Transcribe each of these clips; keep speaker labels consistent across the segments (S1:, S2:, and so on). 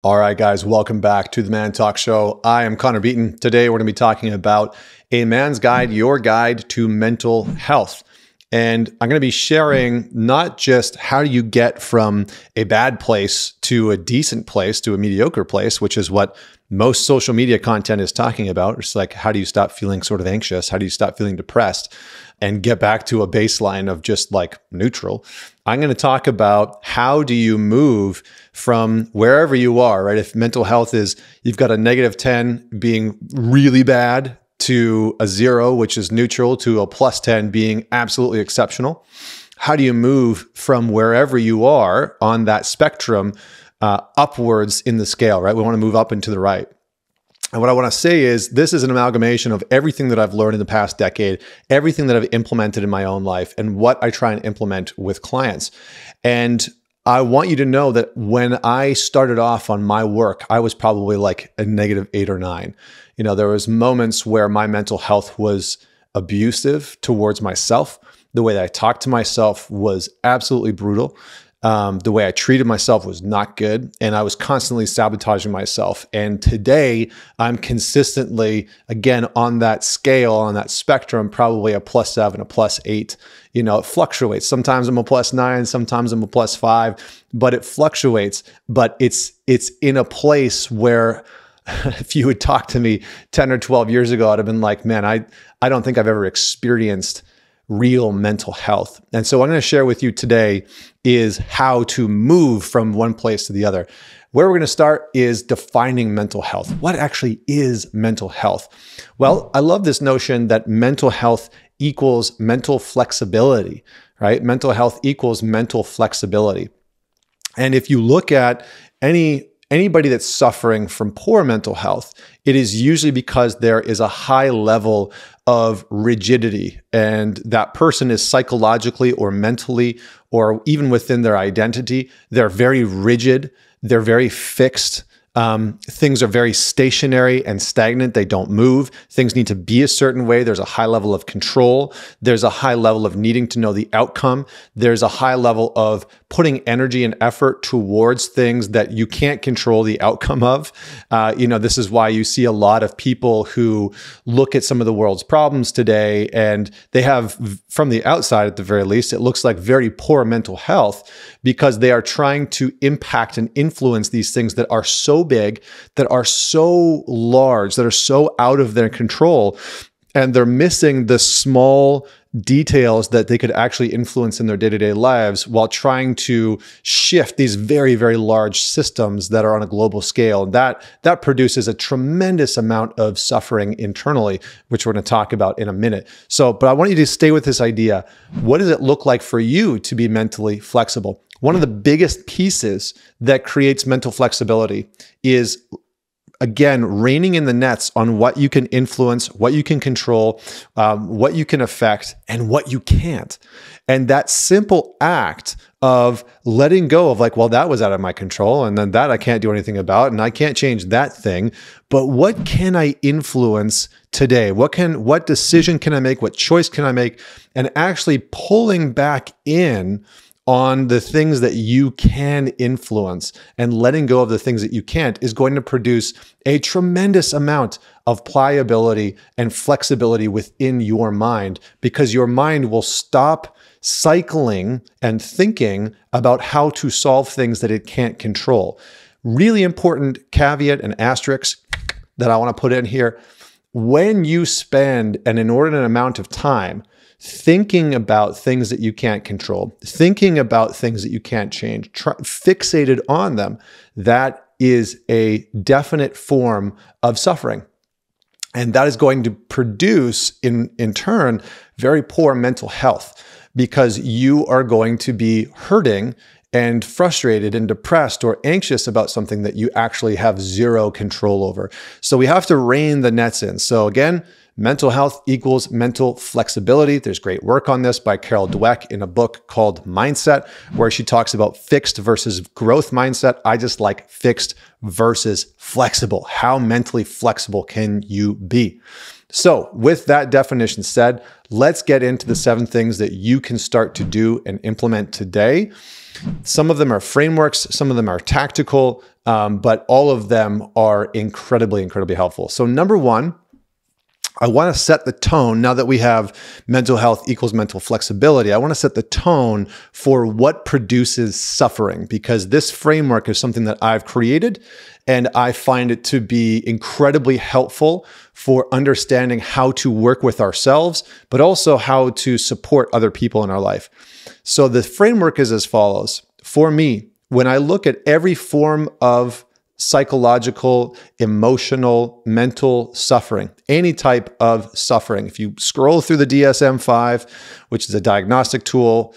S1: All right, guys, welcome back to the Man Talk Show. I am Connor Beaton. Today, we're going to be talking about a man's guide, your guide to mental health. And I'm going to be sharing not just how do you get from a bad place to a decent place to a mediocre place, which is what most social media content is talking about. It's like, how do you stop feeling sort of anxious? How do you stop feeling depressed and get back to a baseline of just like neutral? I'm going to talk about how do you move from wherever you are, right? If mental health is, you've got a -10 being really bad to a 0, which is neutral, to a +10 being absolutely exceptional. How do you move from wherever you are on that spectrum upwards in the scale, right? We want to move up and to the right. And what I want to say is this is an amalgamation of everything that I've learned in the past decade, everything that I've implemented in my own life, and what I try and implement with clients. And I want you to know that when I started off on my work, I was probably like a -8 or 9. You know, there was moments where my mental health was abusive towards myself. The way that I talked to myself was absolutely brutal. The way I treated myself was not good, and I was constantly sabotaging myself. And today, I'm consistently, again, on that scale, on that spectrum, probably a +7, a +8. You know, it fluctuates. Sometimes I'm a +9, sometimes I'm a +5, but it fluctuates. But it's in a place where if you would talk to me 10 or 12 years ago, I'd have been like, man, I don't think I've ever experienced real mental health. And so what I'm going to share with you today is how to move from one place to the other. Where we're going to start is defining mental health. What actually is mental health? Well, I love this notion that mental health equals mental flexibility, right? Mental health equals mental flexibility. And if you look at anybody that's suffering from poor mental health, it is usually because there is a high level of rigidity, and that person is psychologically or mentally or even within their identity, they're very rigid, they're very fixed. Things are very stationary and stagnant. They don't move. Things need to be a certain way. There's a high level of control. There's a high level of needing to know the outcome. There's a high level of putting energy and effort towards things that you can't control the outcome of. This is why you see a lot of people who look at some of the world's problems today, and they have, from the outside at the very least, it looks like very poor mental health because they are trying to impact and influence these things that are so big, that are so large, that are so out of their control, and they're missing the small details that they could actually influence in their day-to-day lives while trying to shift these very, very large systems that are on a global scale. And that produces a tremendous amount of suffering internally, which we're going to talk about in a minute. But I want you to stay with this idea. What does it look like for you to be mentally flexible? One of the biggest pieces that creates mental flexibility is, again, reining in the nets on what you can influence, what you can control, what you can affect, and what you can't. And that simple act of letting go of like, well, that was out of my control, and then that I can't do anything about, and I can't change that thing. But what can I influence today? What decision can I make? What choice can I make? And actually pulling back in on the things that you can influence and letting go of the things that you can't is going to produce a tremendous amount of pliability and flexibility within your mind, because your mind will stop cycling and thinking about how to solve things that it can't control. Really important caveat and asterisk that I want to put in here. When you spend an inordinate amount of time thinking about things that you can't control, thinking about things that you can't change, fixated on them, that is a definite form of suffering. And that is going to produce, in turn, very poor mental health, because you are going to be hurting and frustrated and depressed or anxious about something that you actually have zero control over. So we have to rein the nets in. So again, mental health equals mental flexibility. There's great work on this by Carol Dweck in a book called Mindset, where she talks about fixed versus growth mindset. I just like fixed versus flexible. How mentally flexible can you be? So with that definition said, let's get into the 7 things that you can start to do and implement today. Some of them are frameworks, some of them are tactical, but all of them are incredibly, incredibly helpful. So number one, I want to set the tone now that we have mental health equals mental flexibility. I want to set the tone for what produces suffering, because this framework is something that I've created and I find it to be incredibly helpful for understanding how to work with ourselves, but also how to support other people in our life. So the framework is as follows. For me, when I look at every form of psychological, emotional, mental suffering, any type of suffering. If you scroll through the DSM-5, which is a diagnostic tool,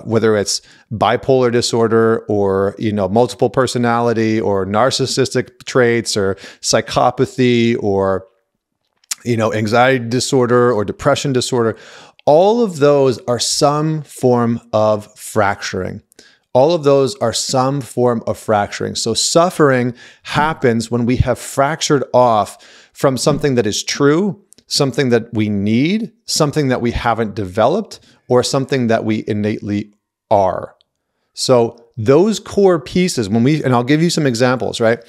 S1: whether it's bipolar disorder or multiple personality or narcissistic traits or psychopathy or anxiety disorder or depression disorder, all of those are some form of fracturing. All of those are some form of fracturing. So suffering happens when we have fractured off from something that is true, something that we need, something that we haven't developed, or something that we innately are. So those core pieces, and I'll give you some examples, right?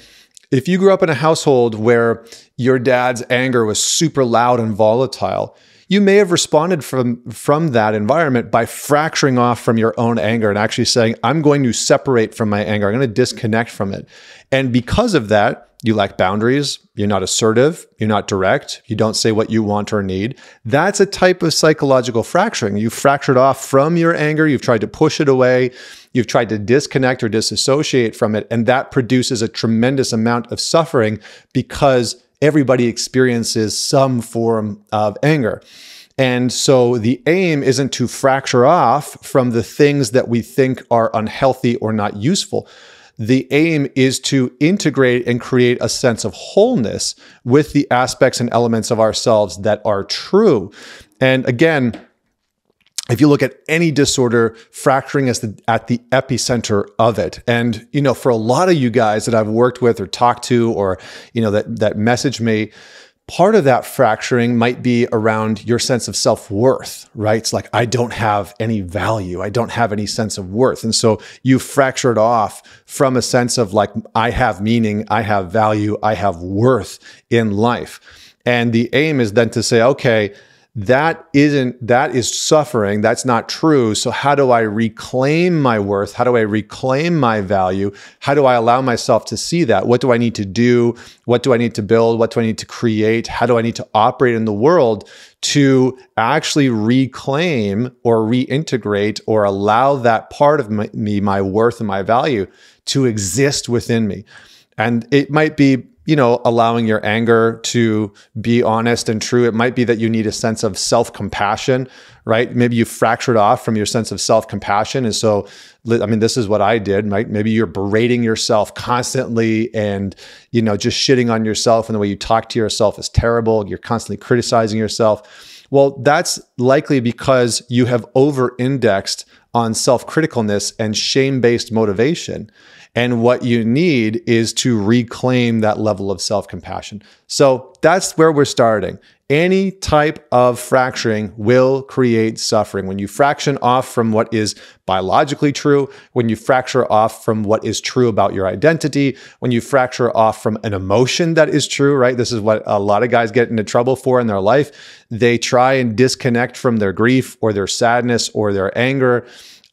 S1: If you grew up in a household where your dad's anger was super loud and volatile, you may have responded from that environment by fracturing off from your own anger and actually saying, I'm going to separate from my anger. I'm going to disconnect from it. And because of that, you lack boundaries. You're not assertive. You're not direct. You don't say what you want or need. That's a type of psychological fracturing. You've fractured off from your anger. You've tried to push it away. You've tried to disconnect or disassociate from it. And that produces a tremendous amount of suffering because everybody experiences some form of anger. And so the aim isn't to fracture off from the things that we think are unhealthy or not useful. The aim is to integrate and create a sense of wholeness with the aspects and elements of ourselves that are true. And again, if you look at any disorder, fracturing is at the epicenter of it. And, for a lot of you guys that I've worked with or talked to or, that message me, part of that fracturing might be around your sense of self-worth, right? It's like, I don't have any value. I don't have any sense of worth. And so you fractured off from a sense of like, I have meaning, I have value, I have worth in life. And the aim is then to say, okay, that is suffering. That's not true. So how do I reclaim my worth? How do I reclaim my value? How do I allow myself to see that? What do I need to do? What do I need to build? What do I need to create? How do I need to operate in the world to actually reclaim or reintegrate or allow that part of me, my worth and my value to exist within me? And it might be allowing your anger to be honest and true. It might be that you need a sense of self-compassion, right? Maybe you fractured off from your sense of self-compassion. And so, this is what I did, right? Maybe you're berating yourself constantly and, just shitting on yourself, and the way you talk to yourself is terrible. You're constantly criticizing yourself. Well, that's likely because you have over-indexed on self-criticalness and shame-based motivation. And what you need is to reclaim that level of self-compassion. So that's where we're starting. Any type of fracturing will create suffering. When you fraction off from what is biologically true, when you fracture off from what is true about your identity, when you fracture off from an emotion that is true, right? This is what a lot of guys get into trouble for in their life. They try and disconnect from their grief or their sadness or their anger,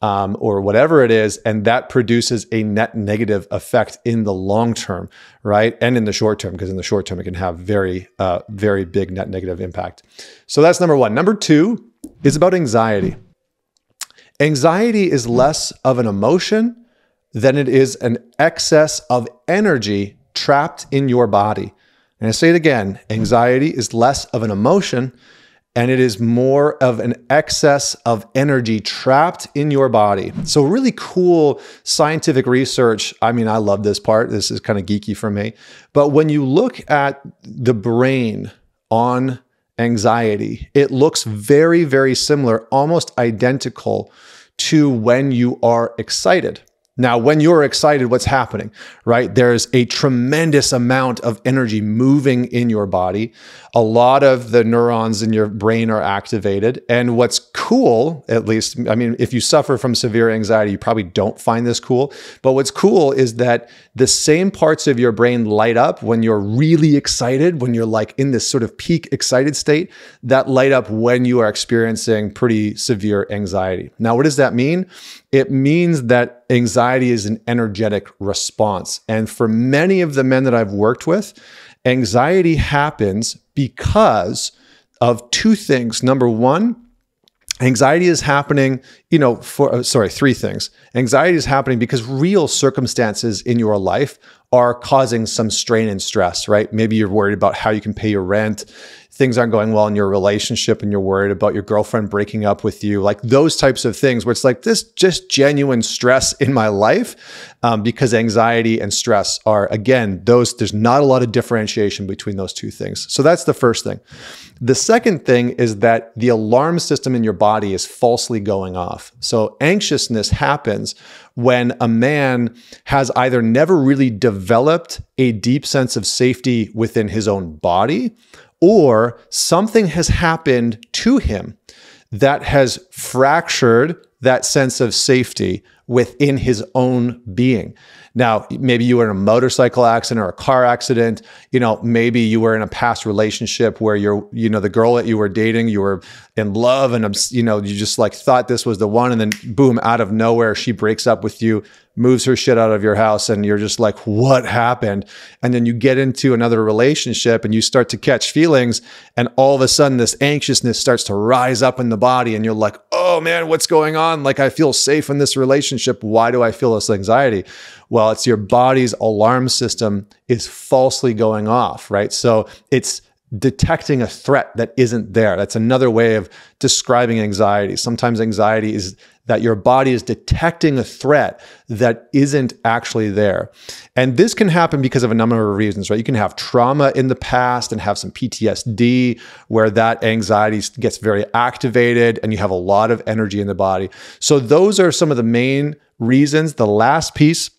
S1: or whatever it is, and that produces a net negative effect in the long term, right? And in the short term, because in the short term, it can have very, very big net negative impact. So that's number one. Number two is about anxiety. Anxiety is less of an emotion than it is an excess of energy trapped in your body. And I say it again, anxiety is less of an emotion and it is more of an excess of energy trapped in your body. So really cool scientific research. I love this part. This is kind of geeky for me. But when you look at the brain on anxiety, it looks very, very similar, almost identical to when you are excited. Now, when you're excited, what's happening, right? There's a tremendous amount of energy moving in your body. A lot of the neurons in your brain are activated. And what's cool, at least, I mean, if you suffer from severe anxiety, you probably don't find this cool. But what's cool is that the same parts of your brain light up when you're really excited, when you're like in this sort of peak excited state, that light up when you are experiencing pretty severe anxiety. Now, what does that mean? It means that anxiety is an energetic response. And for many of the men that I've worked with, anxiety happens because of two things. Number one, anxiety is happening, three things. Anxiety is happening because real circumstances in your life are causing some strain and stress, right? Maybe you're worried about how you can pay your rent. Things aren't going well in your relationship and you're worried about your girlfriend breaking up with you, like those types of things where it's like this just genuine stress in my life, because anxiety and stress are, again, there's not a lot of differentiation between those two things. So that's the first thing. The second thing is that the alarm system in your body is falsely going off. So anxiousness happens when a man has either never really developed a deep sense of safety within his own body, or something has happened to him that has fractured that sense of safety within his own being. Now, maybe you were in a motorcycle accident or a car accident. Maybe you were in a past relationship where the girl that you were dating, you were in love and, you just like thought this was the one. And then boom, out of nowhere, she breaks up with you, moves her shit out of your house. And you're just like, what happened? And then you get into another relationship and you start to catch feelings. And all of a sudden this anxiousness starts to rise up in the body. And you're like, oh man, what's going on? Like I feel safe in this relationship. Why do I feel this anxiety? Well, it's your body's alarm system is falsely going off, right? So it's detecting a threat that isn't there. That's another way of describing anxiety. Sometimes anxiety is that your body is detecting a threat that isn't actually there. And this can happen because of a number of reasons, right? You can have trauma in the past and have some PTSD where that anxiety gets very activated and you have a lot of energy in the body. So those are some of the main reasons. The last piece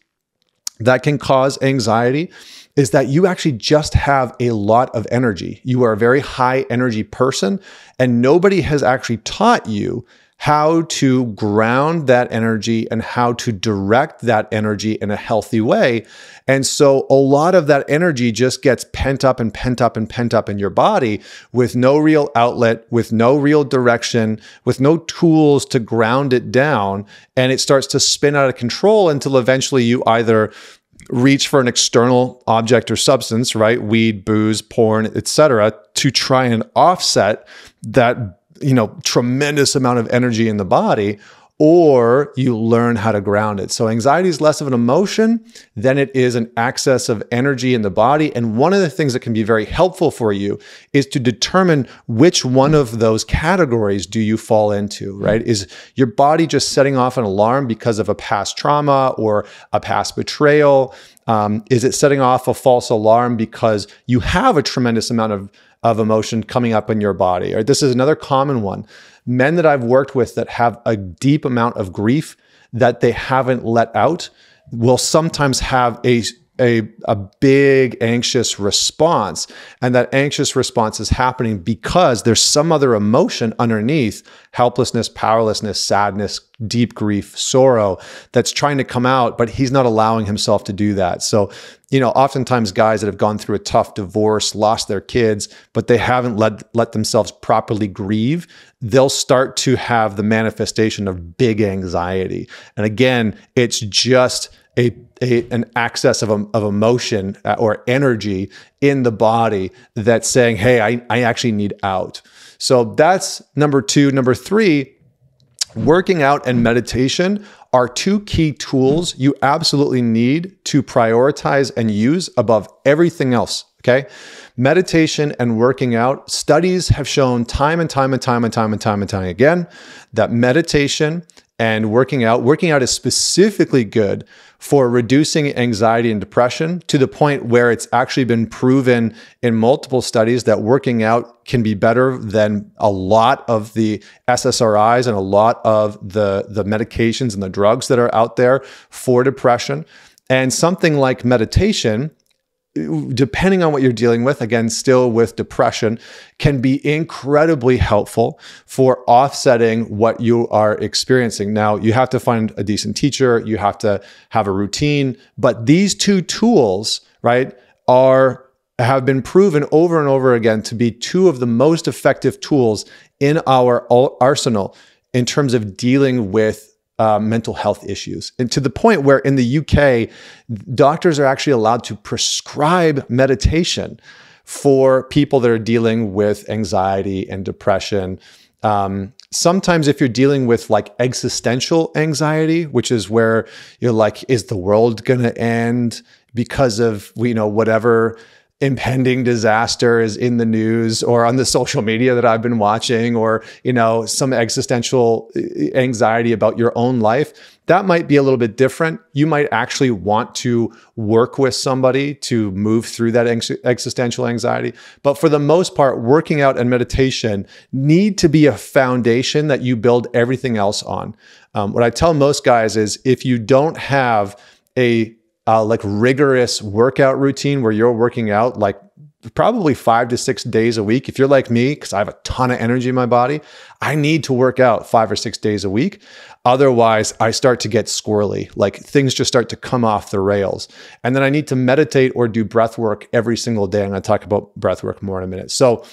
S1: that can cause anxiety is that you actually just have a lot of energy. You are a very high energy person, and nobody has actually taught you how to ground that energy and how to direct that energy in a healthy way. And so a lot of that energy just gets pent up and pent up and pent up in your body with no real outlet, with no real direction, with no tools to ground it down. And it starts to spin out of control until eventually you either reach for an external object or substance, right? Weed, booze, porn, etc., to try and offset that, tremendous amount of energy in the body, or you learn how to ground it. So anxiety is less of an emotion than it is an excess of energy in the body. And one of the things that can be very helpful for you is to determine which one of those categories do you fall into, right? Is your body just setting off an alarm because of a past trauma or a past betrayal? Is it setting off a false alarm because you have a tremendous amount of emotion coming up in your body? Right? This is another common one. Men that I've worked with that have a deep amount of grief that they haven't let out will sometimes have a big anxious response. And that anxious response is happening because there's some other emotion underneath: helplessness, powerlessness, sadness, deep grief, sorrow, that's trying to come out, but he's not allowing himself to do that. So, oftentimes guys that have gone through a tough divorce, lost their kids, but they haven't let themselves properly grieve, they'll start to have the manifestation of big anxiety. And again, it's just an excess of emotion or energy in the body that's saying, hey, I actually need out. So that's number two. Number three, working out and meditation are two key tools you absolutely need to prioritize and use above everything else, okay? Meditation and working out, studies have shown time and time again that meditation and working out is specifically good for reducing anxiety and depression, to the point where it's actually been proven in multiple studies that working out can be better than a lot of the SSRIs and a lot of the medications and the drugs that are out there for depression. And something like meditation, depending on what you're dealing with, again, still with depression, can be incredibly helpful for offsetting what you are experiencing. Now, you have to find a decent teacher, you have to have a routine, but these two tools, right, have been proven over and over again to be two of the most effective tools in our arsenal in terms of dealing with mental health issues. And to the point where in the UK, doctors are actually allowed to prescribe meditation for people that are dealing with anxiety and depression. Sometimes if you're dealing with like existential anxiety, which is where you're like, is the world going to end because of, whatever impending disaster is in the news or on the social media that I've been watching, or, some existential anxiety about your own life, that might be a little bit different. You might actually want to work with somebody to move through that existential anxiety. But for the most part, working out and meditation need to be a foundation that you build everything else on. What I tell most guys is, if you don't have a like rigorous workout routine where you're working out like probably 5 to 6 days a week. If you're like me, because I have a ton of energy in my body, I need to work out 5 or 6 days a week. Otherwise, I start to get squirrely, like things just start to come off the rails. And then I need to meditate or do breath work every single day. I'm going to talk about breath work more in a minute. So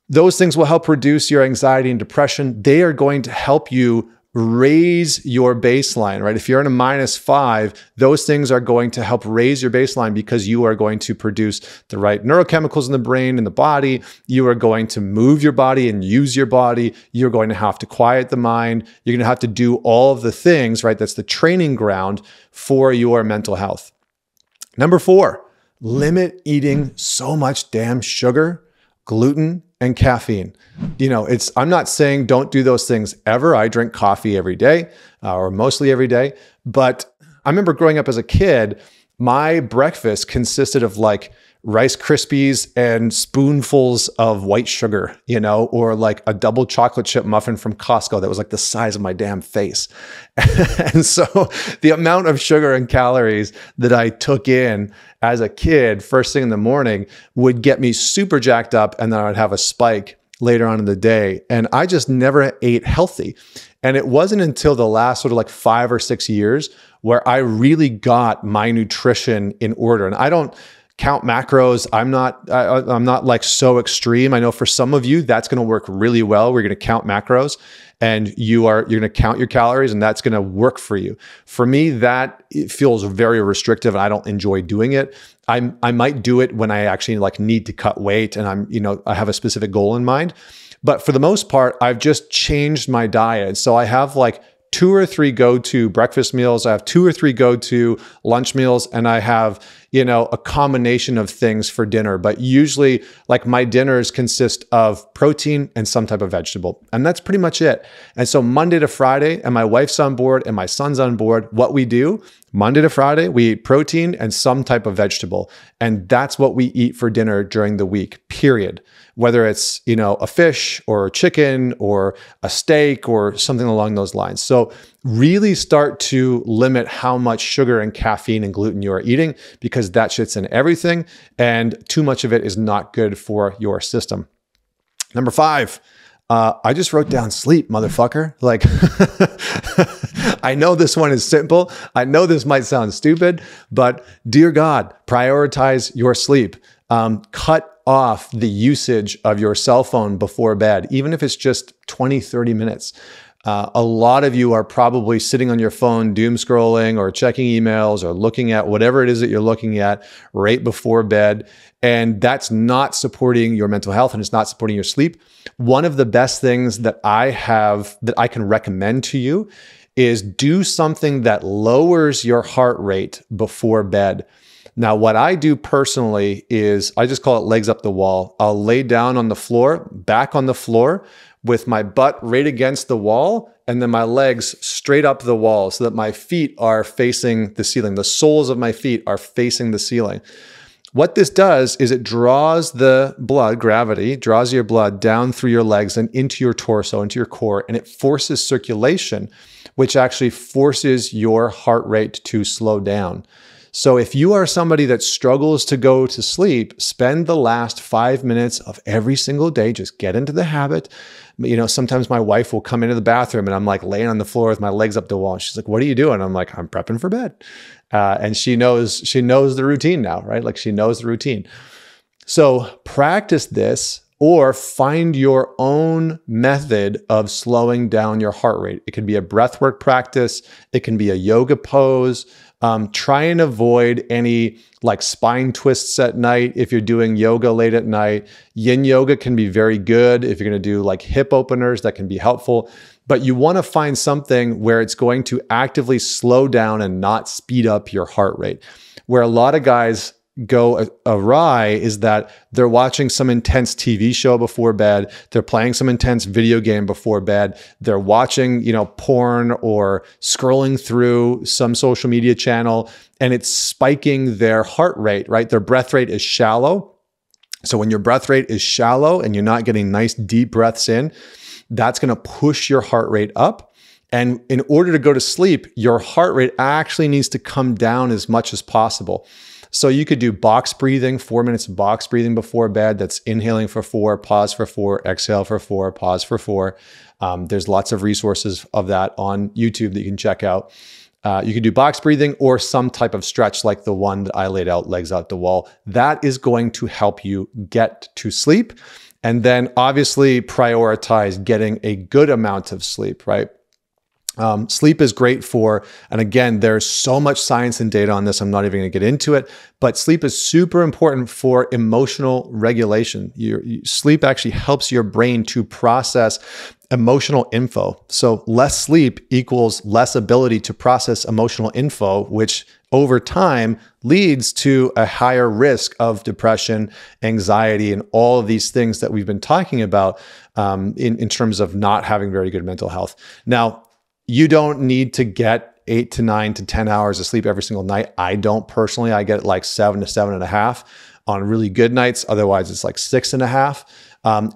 S1: those things will help reduce your anxiety and depression. They are going to help you raise your baseline, right? If you're in a -5, those things are going to help raise your baseline because you are going to produce the right neurochemicals in the brain and the body. You are going to move your body and use your body. You're going to have to quiet the mind. You're going to have to do all of the things, right? That's the training ground for your mental health. Number 4, limit eating so much damn sugar, gluten, and caffeine. I'm not saying don't do those things ever. I drink coffee every day, or mostly every day. But I remember growing up as a kid, my breakfast consisted of like Rice Krispies and spoonfuls of white sugar, or like a double chocolate chip muffin from Costco that was like the size of my damn face. And so the amount of sugar and calories that I took in as a kid first thing in the morning would get me super jacked up, and then I would have a spike later on in the day. And I just never ate healthy. And it wasn't until the last sort of like 5 or 6 years where I really got my nutrition in order. And I don't count macros. I'm not like so extreme. I know for some of you, that's going to work really well. We're going to count macros, and you're going to count your calories, and that's going to work for you. For me, it feels very restrictive, and I don't enjoy doing it. I might do it when I actually like need to cut weight and I have a specific goal in mind. But for the most part, I've just changed my diet. So I have like 2 or 3 go-to breakfast meals. I have 2 or 3 go-to lunch meals, and I have, a combination of things for dinner. But usually like my dinners consist of protein and some type of vegetable. And that's pretty much it. And so Monday to Friday, and my wife's on board and my son's on board, what we do Monday to Friday, we eat protein and some type of vegetable. And that's what we eat for dinner during the week, period. Whether it's, a fish or chicken or a steak or something along those lines. So really start to limit how much sugar and caffeine and gluten you are eating, because that shit's in everything, and too much of it is not good for your system. Number 5, I just wrote down sleep, motherfucker. Like, I know this one is simple. I know this might sound stupid, but dear God, prioritize your sleep. Cut off the usage of your cell phone before bed, even if it's just 20, 30 minutes. A lot of you are probably sitting on your phone, doom scrolling or checking emails or looking at whatever it is that you're looking at right before bed. And that's not supporting your mental health, and it's not supporting your sleep. One of the best things that I can recommend to you is do something that lowers your heart rate before bed. Now, what I do personally is I just call it legs up the wall. I'll lay down on the floor, back on the floor, with my butt right against the wall and then my legs straight up the wall so that my feet are facing the ceiling. The soles of my feet are facing the ceiling. What this does is it draws the blood, gravity, draws your blood down through your legs and into your torso, into your core, and it forces circulation, which actually forces your heart rate to slow down. So if you are somebody that struggles to go to sleep, spend the last 5 minutes of every single day, just get into the habit. You know, sometimes my wife will come into the bathroom and I'm like laying on the floor with my legs up the wall. And she's like, "What are you doing?" I'm like, "I'm prepping for bed." And she knows the routine now, right? Like she knows the routine. So practice this or find your own method of slowing down your heart rate. It can be a breathwork practice. It can be a yoga pose. Try and avoid any like spine twists at night if you're doing yoga late at night. Yin yoga can be very good. If you're going to do like hip openers, that can be helpful. But you want to find something where it's going to actively slow down and not speed up your heart rate. Where a lot of guys go awry is that they're watching some intense TV show before bed. They're playing some intense video game before bed. They're watching, porn or scrolling through some social media channel, and it's spiking their heart rate, right? Their breath rate is shallow. So when your breath rate is shallow and you're not getting nice deep breaths in, that's going to push your heart rate up. And in order to go to sleep, your heart rate actually needs to come down as much as possible. So you could do box breathing, 4 minutes of box breathing before bed. That's inhaling for 4, pause for 4, exhale for 4, pause for 4. There's lots of resources of that on YouTube that you can check out. You could do box breathing or some type of stretch like the one that I laid out, legs out the wall. That is going to help you get to sleep. And then obviously prioritize getting a good amount of sleep, right? Sleep is great for, and again, there's so much science and data on this, I'm not even going to get into it, but sleep is super important for emotional regulation. Sleep actually helps your brain to process emotional info. So less sleep equals less ability to process emotional info, which over time leads to a higher risk of depression, anxiety, and all of these things that we've been talking about in terms of not having very good mental health. Now, you don't need to get 8 to 9 to 10 hours of sleep every single night. I don't personally. I get like 7 to 7.5 on really good nights. Otherwise, it's like 6.5.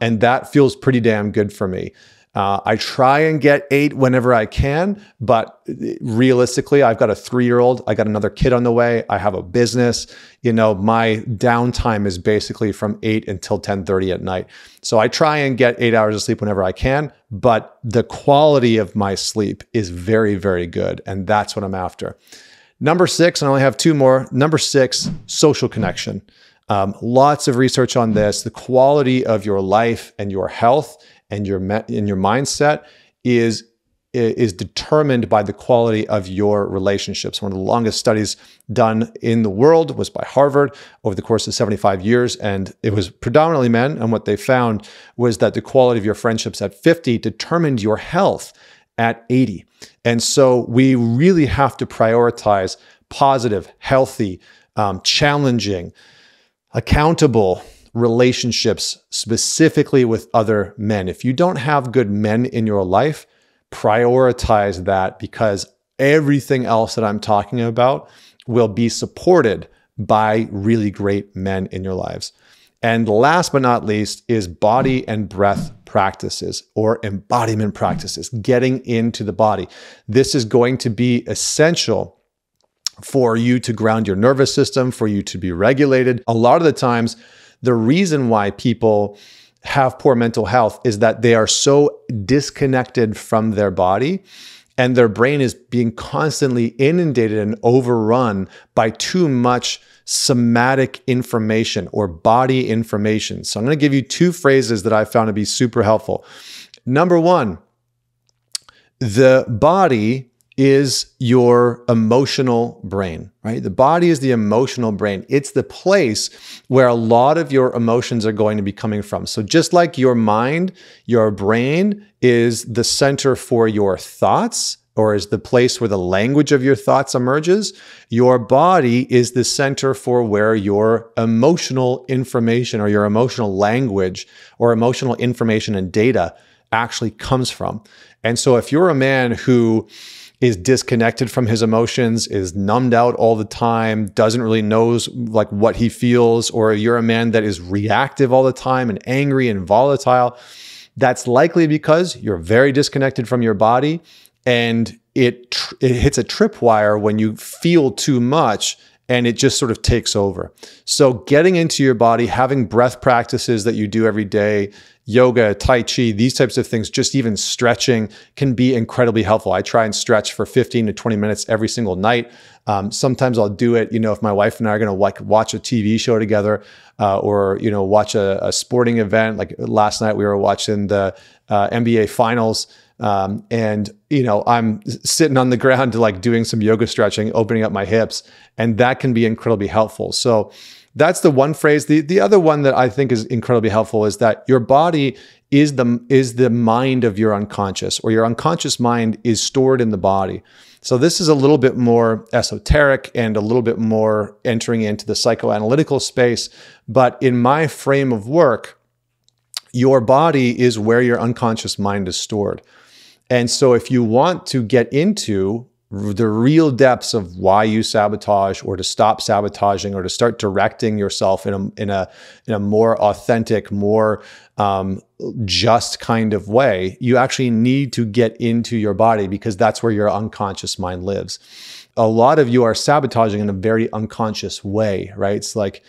S1: And that feels pretty damn good for me. I try and get 8 whenever I can, but realistically, I've got a 3-year-old. I got another kid on the way. I have a business. My downtime is basically from 8 until 10:30 at night. So I try and get 8 hours of sleep whenever I can, but the quality of my sleep is very, very good. And that's what I'm after. Number 6, and I only have 2 more. Number 6, social connection. Lots of research on this. The quality of your life and your health and your mindset is determined by the quality of your relationships. One of the longest studies done in the world was by Harvard over the course of 75 years, and it was predominantly men. And what they found was that the quality of your friendships at 50 determined your health at 80. And so we really have to prioritize positive, healthy, challenging, accountable relationships, specifically with other men. If you don't have good men in your life, prioritize that, because everything else that I'm talking about will be supported by really great men in your lives. And last but not least is body and breath practices or embodiment practices, getting into the body. This is going to be essential for you to ground your nervous system, for you to be regulated. A lot of the times, the reason why people have poor mental health is that they are so disconnected from their body, and their brain is being constantly inundated and overrun by too much somatic information or body information. So I'm going to give you 2 phrases that I found to be super helpful. Number 1, the body is your emotional brain, right? The body is the emotional brain. It's the place where a lot of your emotions are going to be coming from. So just like your mind, your brain is the center for your thoughts, or is the place where the language of your thoughts emerges. Your body is the center for where your emotional information or your emotional language or emotional information and data actually comes from. And so if you're a man who is disconnected from his emotions, is numbed out all the time, doesn't really knows like what he feels, or you're a man that is reactive all the time and angry and volatile, that's likely because you're very disconnected from your body, and it hits a tripwire when you feel too much and it just sort of takes over. So getting into your body, having breath practices that you do every day, yoga, tai chi, these types of things, just even stretching can be incredibly helpful. I try and stretch for 15 to 20 minutes every single night. Sometimes I'll do it, if my wife and I are going to watch a TV show together, or, watch a sporting event. Like last night we were watching the NBA finals. And I'm sitting on the ground like doing some yoga stretching, opening up my hips, and that can be incredibly helpful. So that's the one phrase. The other one that I think is incredibly helpful is that your body is the mind of your unconscious, or your unconscious mind is stored in the body. So this is a little bit more esoteric and a little bit more entering into the psychoanalytical space. But in my frame of work, your body is where your unconscious mind is stored. And so if you want to get into the real depths of why you sabotage, or to stop sabotaging, or to start directing yourself in a more authentic, more just kind of way, you actually need to get into your body, because that's where your unconscious mind lives. A lot of you are sabotaging in a very unconscious way, right? It's like,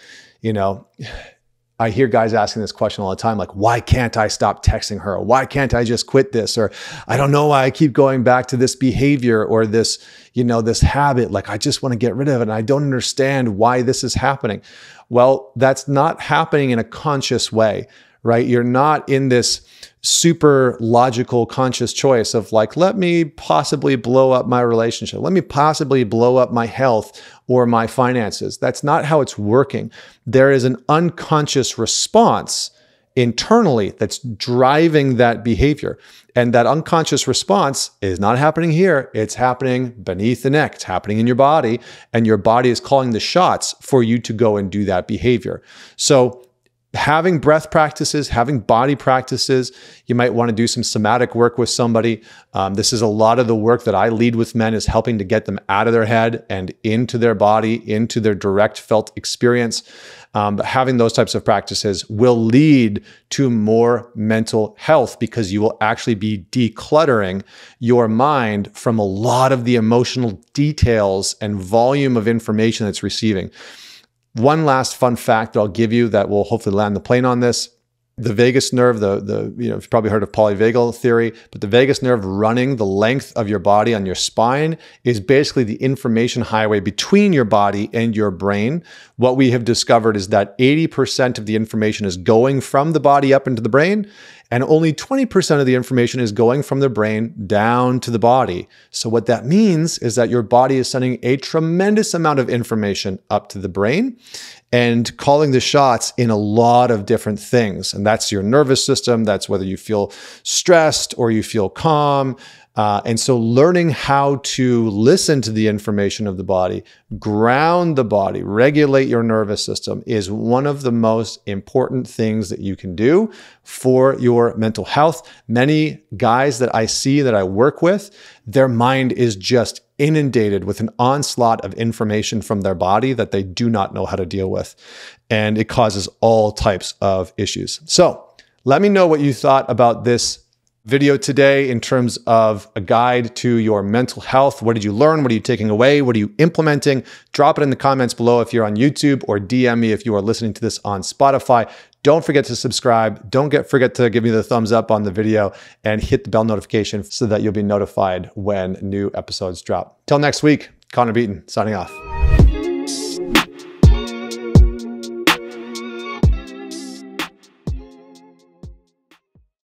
S1: I hear guys asking this question all the time, like, why can't I stop texting her? Why can't I just quit this? Or I don't know why I keep going back to this behavior or this, this habit. Like, I just want to get rid of it. And I don't understand why this is happening. Well, that's not happening in a conscious way, right? You're not in this super logical, conscious choice of like, let me possibly blow up my relationship. Let me possibly blow up my health or my finances. That's not how it's working. There is an unconscious response internally that's driving that behavior. And that unconscious response is not happening here. It's happening beneath the neck. It's happening in your body. And your body is calling the shots for you to go and do that behavior. So having breath practices, having body practices, you might want to do some somatic work with somebody. This is a lot of the work that I lead with men, is helping to get them out of their head and into their body, into their direct felt experience. But having those types of practices will lead to more mental health, because you will actually be decluttering your mind from a lot of the emotional details and volume of information that's receiving. One last fun fact that I'll give you that will hopefully land the plane on this. The vagus nerve, you've probably heard of polyvagal theory, but the vagus nerve running the length of your body on your spine is basically the information highway between your body and your brain. What we have discovered is that 80% of the information is going from the body up into the brain, and only 20% of the information is going from the brain down to the body. So what that means is that your body is sending a tremendous amount of information up to the brain and calling the shots in a lot of different things. And that's your nervous system. That's whether you feel stressed or you feel calm. And so learning how to listen to the information of the body, ground the body, regulate your nervous system is one of the most important things that you can do for your mental health. Many guys that I see, that I work with, their mind is just inundated with an onslaught of information from their body that they do not know how to deal with. And it causes all types of issues. So let me know what you thought about this video today in terms of a guide to your mental health. What did you learn? What are you taking away? What are you implementing? Drop it in the comments below if you're on YouTube, or DM me if you are listening to this on Spotify. Don't forget to subscribe. Don't forget to give me the thumbs up on the video, and hit the bell notification so that you'll be notified when new episodes drop. Till next week, Connor Beaton signing off.